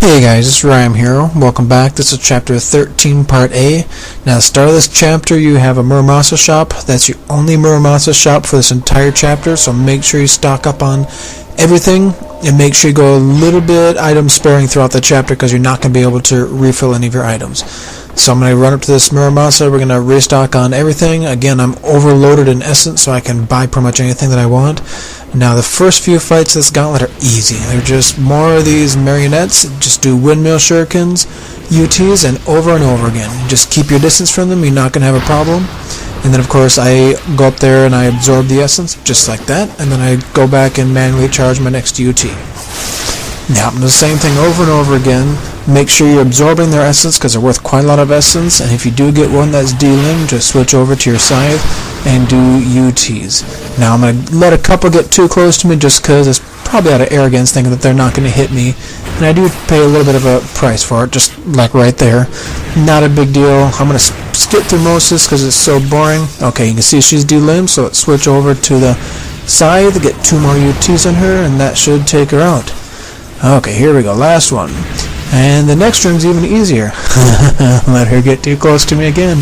Hey guys, it's Reim here. Welcome back. This is Chapter 13, Part A. Now, at the start of this chapter, you have a Muramasa shop. That's your only Muramasa shop for this entire chapter, so make sure you stock up on everything, and make sure you go a little bit item sparing throughout the chapter, because you're not going to be able to refill any of your items. So I'm going to run up to this Muramasa. We're going to restock on everything. Again, I'm overloaded in essence, so I can buy pretty much anything that I want. Now, the first few fights of this gauntlet are easy. They're just more of these marionettes. Just do windmill shurikens, UTs, and over again. Just keep your distance from them. You're not going to have a problem. And then, of course, I go up there and I absorb the essence, just like that. And then I go back and manually charge my next UT. Now, the same thing over and over again. Make sure you're absorbing their essence, because they're worth quite a lot of essence. And if you do get one that's dealing, just switch over to your scythe and do UTs. Now, I'm going to let a couple get too close to me, just because it's probably out of arrogance, thinking that they're not going to hit me. And I do pay a little bit of a price for it, just like right there. Not a big deal. I'm going to skip through most of this because it's so boring. Okay, you can see she's delimbed, so let's switch over to the scythe, get 2 more UTs on her, and that should take her out. Okay, here we go, last one. And the next room's even easier. Let her get too close to me again.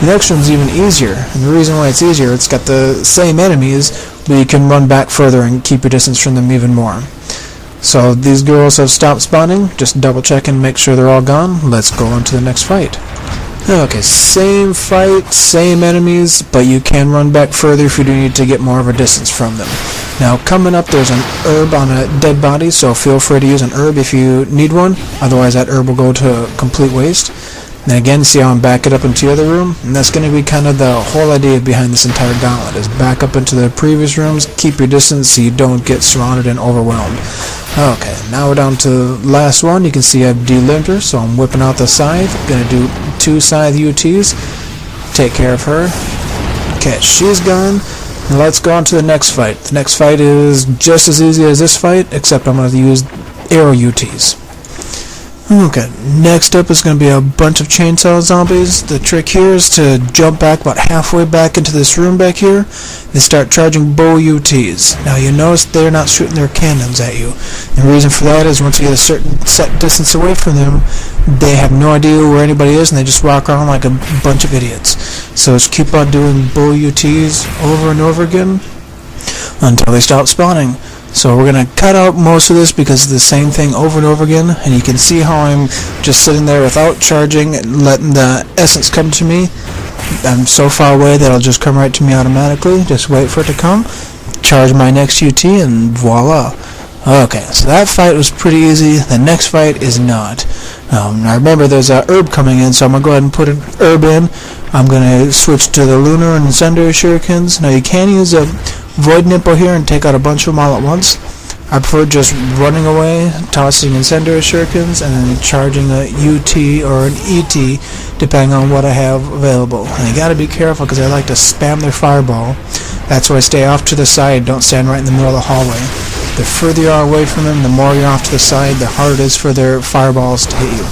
The next room's even easier. And the reason why it's easier, it's got the same enemies, but you can run back further and keep your distance from them even more. So these girls have stopped spawning. Just double check and make sure they're all gone. Let's go on to the next fight. Okay, same fight, same enemies, but you can run back further if you do need to get more of a distance from them. Now, coming up, there's an herb on a dead body, so feel free to use an herb if you need one. Otherwise, that herb will go to complete waste. And again, see how I'm backing up into the other room? And that's going to be kind of the whole idea behind this entire gauntlet, is back up into the previous rooms, keep your distance so you don't get surrounded and overwhelmed. Okay, now we're down to the last one. You can see I've delimbed her, so I'm whipping out the scythe. Going to do 2 scythe UTs. Take care of her. Okay, she's gone. And let's go on to the next fight. The next fight is just as easy as this fight, except I'm going to use arrow UTs. Okay, next up is going to be a bunch of chainsaw zombies. The trick here is to jump back about halfway back into this room back here and start charging bow UTs. Now, you notice they're not shooting their cannons at you. And the reason for that is once you get a certain set distance away from them, they have no idea where anybody is and they just walk around like a bunch of idiots. So just keep on doing bow UTs over and over again until they stop spawning. So we're going to cut out most of this because it's the same thing over and over again. And you can see how I'm just sitting there without charging and letting the essence come to me. I'm so far away that it'll just come right to me automatically. Just wait for it to come. Charge my next UT and voila. Okay, so that fight was pretty easy. The next fight is not. Now remember, there's a herb coming in, so I'm going to go ahead and put an herb in. I'm going to switch to the lunar and incendiary shurikens. Now you can use a void nipple here and take out a bunch of them all at once. I prefer just running away, tossing incendiary shurikens, and then charging a UT or an ET, depending on what I have available. And you gotta be careful because I like to spam their fireball. That's why I stay off to the side, don't stand right in the middle of the hallway. The further you are away from them, the more you're off to the side, the harder it is for their fireballs to hit you.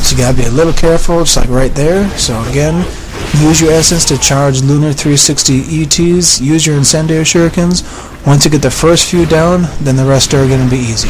So you gotta be a little careful, just like right there. So again, use your essence to charge Lunar 360 ETs. Use your incendiary shurikens. Once you get the first few down, then the rest are going to be easy.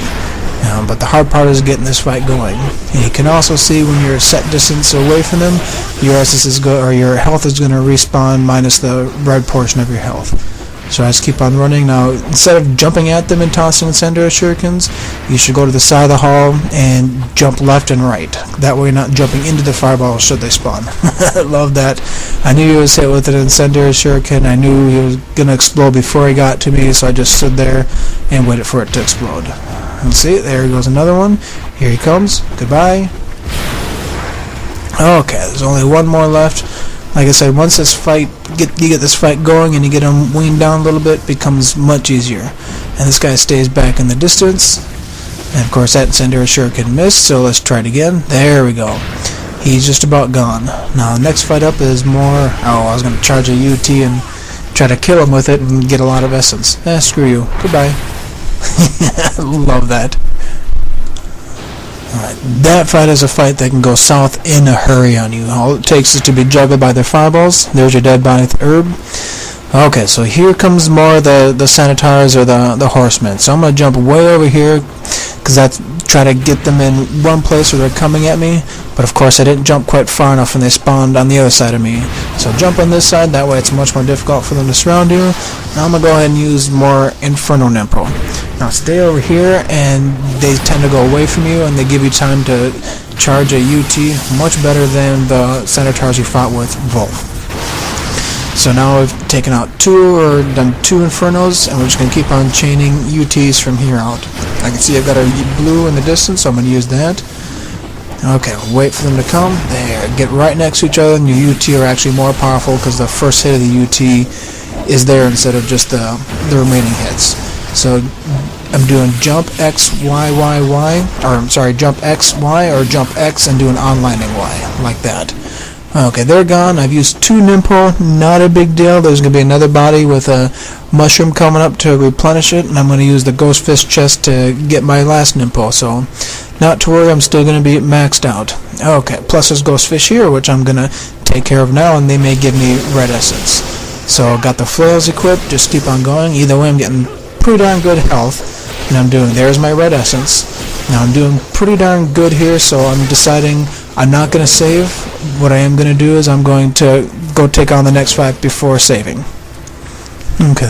But the hard part is getting this fight going. And you can also see when you're a set distance away from them, your essence is or your health is going to respawn minus the red portion of your health. So I just keep on running. Now, instead of jumping at them and tossing incendiary shurikens, you should go to the side of the hall and jump left and right. That way you're not jumping into the fireballs should they spawn. I love that. I knew he was hit with an incendiary shuriken. I knew he was going to explode before he got to me, so I just stood there and waited for it to explode. And see, there goes another one. Here he comes. Goodbye. Okay, there's only one more left. Like I said, once this fight, you get this fight going and you get him weaned down a little bit, it becomes much easier. And this guy stays back in the distance. And of course that incendiary shuriken missed, so let's try it again. There we go. He's just about gone. Now the next fight up is more... Oh, I was going to charge a UT and try to kill him with it and get a lot of essence. Screw you. Goodbye. Love that. Alright, that fight is a fight that can go south in a hurry on you. All it takes is to be juggled by their fireballs. There's your dead body with the herb. Okay, so here comes more the Sanitars or the horsemen. So I'm going to jump way over here because that's try to get them in one place where they're coming at me, but of course I didn't jump quite far enough when they spawned on the other side of me. So jump on this side, that way it's much more difficult for them to surround you. Now I'm going to go ahead and use more Inferno Nimpo. Now stay over here, and they tend to go away from you, and they give you time to charge a UT, much better than the Centaurs you fought with, Wolf. So now we've taken out done two Infernos, and we're just going to keep on chaining UTs from here out. I can see I've got a blue in the distance, so I'm going to use that. Okay, wait for them to come. There, get right next to each other, and your UT are actually more powerful because the first hit of the UT is there instead of just the remaining hits. So I'm doing jump X, Y, Y, Y, or I'm sorry, jump X, Y, or jump X and do an on-landing Y, like that. Okay, they're gone. I've used 2 Nimpo, not a big deal. There's going to be another body with a mushroom coming up to replenish it, and I'm going to use the Ghost Fist chest to get my last Nimpo, so not to worry, I'm still going to be maxed out. Okay, plus there's Ghost Fish here, which I'm going to take care of now, and they may give me Red Essence. So got the flails equipped, just keep on going. Either way, I'm getting pretty darn good health, and there's my Red Essence. Now I'm doing pretty darn good here, so I'm deciding I'm not going to save. What I am going to do is I'm going to go take on the next fight before saving. Okay.